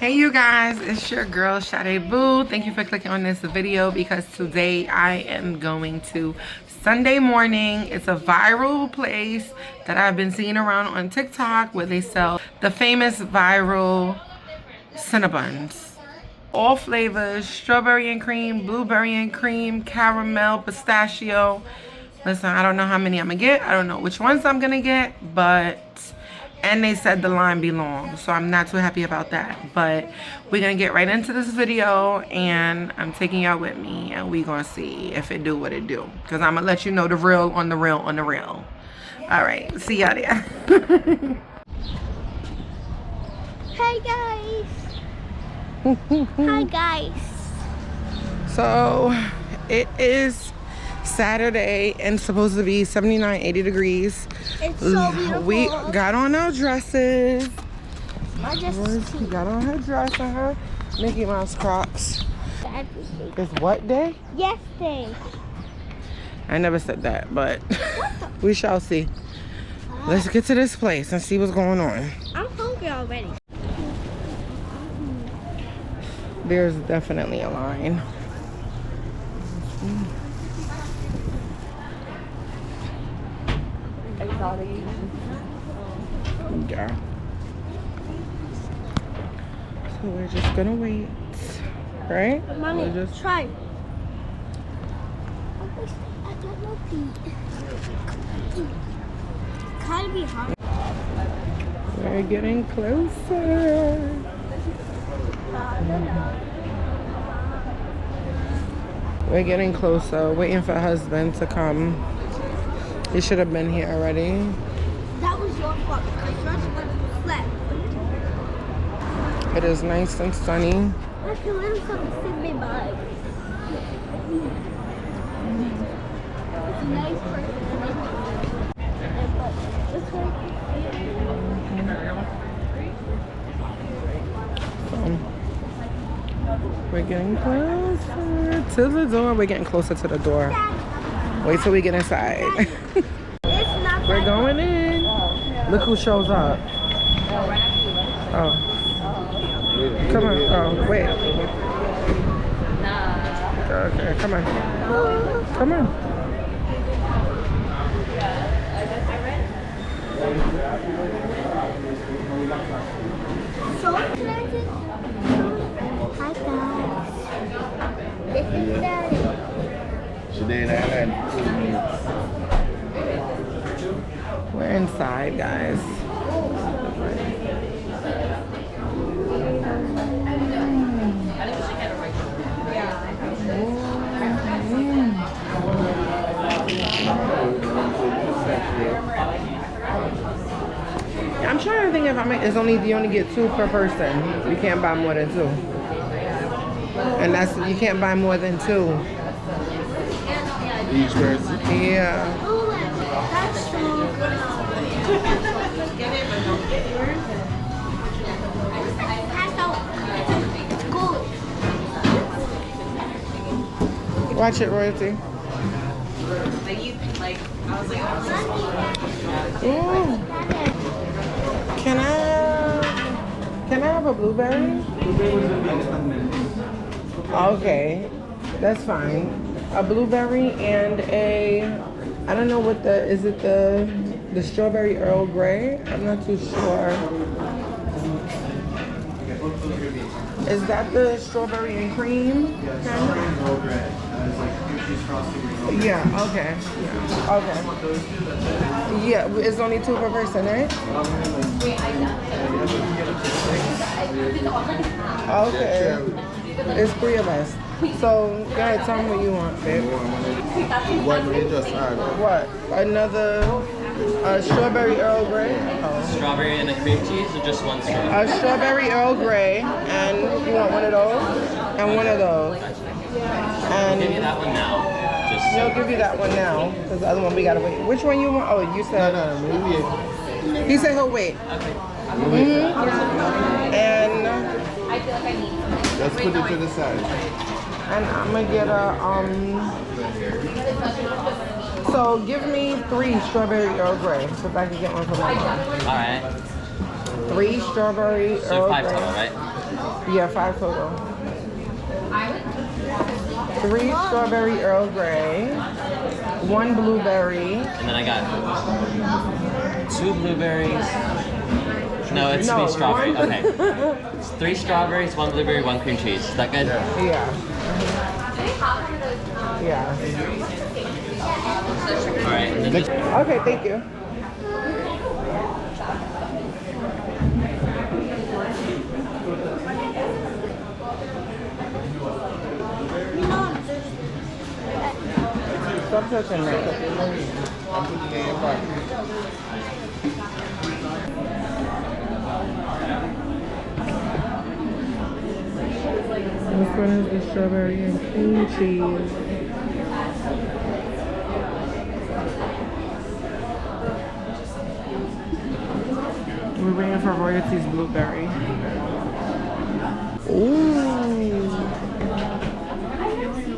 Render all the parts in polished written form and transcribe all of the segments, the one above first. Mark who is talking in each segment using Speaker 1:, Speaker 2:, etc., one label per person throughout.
Speaker 1: Hey you guys, it's your girl Sade Boo. Thank you for clicking on this video because today I am going to Sunday Morning. It's a viral place that I've been seeing around on TikTok where they sell the famous viral Cinnabons. All flavors, strawberry and cream, blueberry and cream, caramel, pistachio. Listen, I don't know how many I'm gonna get. I don't know which ones I'm gonna get, but and they said the line be long, so I'm not too happy about that. But we're gonna get right into this video, and I'm taking y'all with me, and we gonna see if it do what it do, because I'm gonna let you know the real on the real on the real. All right, see y'all there.
Speaker 2: Hey guys. Hi guys.
Speaker 1: So it is Saturday and supposed to be 79, 80 degrees.
Speaker 2: It's so beautiful.
Speaker 1: We got on our dresses.
Speaker 2: My dress is
Speaker 1: She
Speaker 2: pink.
Speaker 1: got on her dress and her Mickey Mouse Crocs. It's what day?
Speaker 2: Yes day.
Speaker 1: I never said that, but we shall see. Let's get to this place and see what's going on.
Speaker 2: I'm hungry already.
Speaker 1: There's definitely a line. Yeah. So we're just gonna wait, right?
Speaker 2: Mommy,
Speaker 1: We're just
Speaker 2: try. I got no feet. Kind of be hard.
Speaker 1: we're getting closer. We're getting closer. Waiting for husband to come. He should have been here already.
Speaker 2: That was your fault because yours was flat.
Speaker 1: It is nice and sunny.
Speaker 2: I can let him come sit me by. It's a nice person.
Speaker 1: We're getting closer to the door. We're getting closer to the door. Wait till we get inside. We're going in. Look who shows up. Oh. Come on. Oh, wait. Okay, come on. Come on.
Speaker 2: So excited. Hi guys. This is Daddy.
Speaker 1: We're inside, guys. I'm trying to think if you only get 2 per person. You can't buy more than 2. And you can't buy more than 2.
Speaker 3: Each person?
Speaker 1: Yeah.
Speaker 2: Oh, that's so good. It's good.
Speaker 1: Watch it, Royalty. Ooh. Can I have a blueberry? Okay, that's fine. A blueberry and I don't know what is it the strawberry Earl Grey? I'm not too sure. Is that the strawberry and cream? Yeah, okay. Yeah, okay. Yeah, it's only 2 per person, right? Okay. It's 3 of us. So, go ahead, tell me what you want, babe.
Speaker 3: What did you just add?
Speaker 1: What? Another strawberry Earl Grey? Oh.
Speaker 4: Strawberry and a cream cheese, or just one strawberry?
Speaker 1: A strawberry Earl Grey, and you want one of those? And one of those. And
Speaker 4: Give me that one now.
Speaker 1: he'll give you that one now, because the other one we gotta wait. Which one you want? Oh, you said.
Speaker 3: No, maybe.
Speaker 1: He said he'll wait.
Speaker 4: Okay.
Speaker 1: And
Speaker 3: Let's put it to the side.
Speaker 1: I'm gonna get a So give me 3 strawberry Earl Grey, so if I can get one for my mom.
Speaker 4: All right.
Speaker 1: 3 strawberry
Speaker 4: So
Speaker 1: Earl
Speaker 4: 5
Speaker 1: Grey.
Speaker 4: total, right?
Speaker 1: Yeah, 5 total. 3 strawberry Earl Grey, 1 blueberry.
Speaker 4: And then I got 2 blueberries. No, it's
Speaker 1: No,
Speaker 4: 3 strawberry.
Speaker 1: 1.
Speaker 4: Okay. It's 3 strawberries, 1 blueberry, 1 cream cheese. Is that good?
Speaker 1: Yeah. Yeah.
Speaker 4: All right. And then
Speaker 1: Okay, thank you. Stop touching that. This one is the strawberry and cream cheese. We're waiting for Royalty's blueberry. Ooh.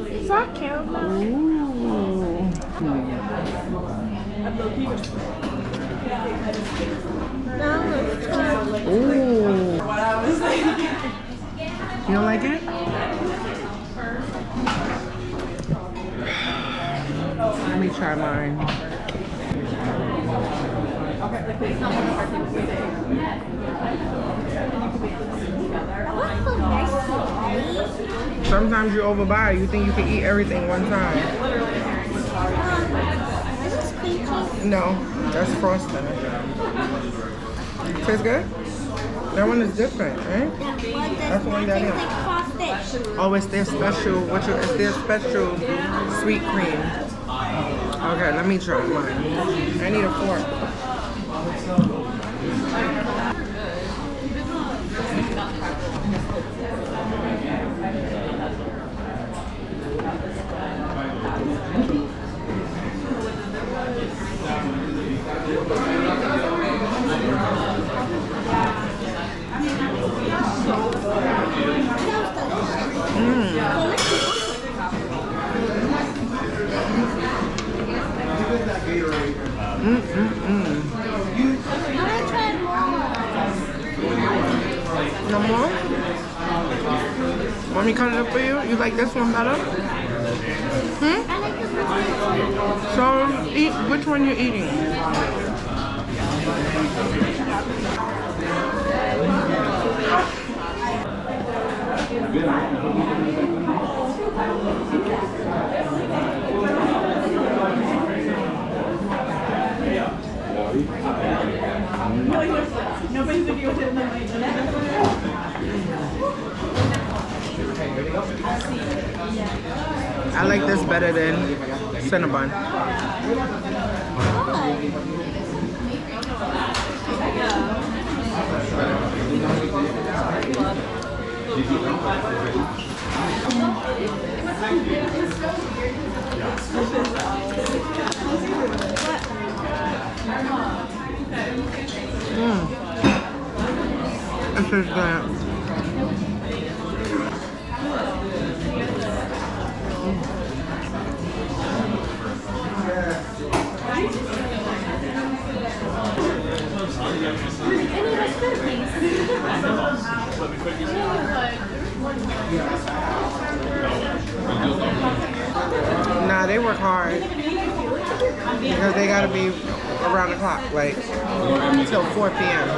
Speaker 2: Is that caramel?
Speaker 1: Ooh.
Speaker 2: No, it's caramel.
Speaker 1: Ooh. You don't like it? Let me try mine.
Speaker 2: What's so messy, right?
Speaker 1: Sometimes you overbuy. You think you can eat everything one time.
Speaker 2: This is cream cheese.
Speaker 1: No, that's frosting. Tastes good? That one is different, right?
Speaker 2: That's
Speaker 1: one that is.
Speaker 2: like frosted.
Speaker 1: Oh, it's their special. It's their special sweet cream. Okay, let me try mine. I need a fork.
Speaker 2: I want to try more.
Speaker 1: No more? Want me to cut it up for you? You like this one better?
Speaker 2: I like this one.
Speaker 1: So, eat which one you're eating. I like this better than Cinnabon. This is good. Nah, they work hard because they gotta be around the clock, like until 4 p.m.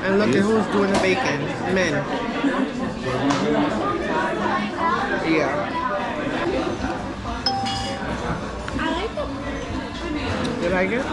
Speaker 1: And look at who's doing the baking. Men. Yeah.
Speaker 2: I like it.
Speaker 1: You like it?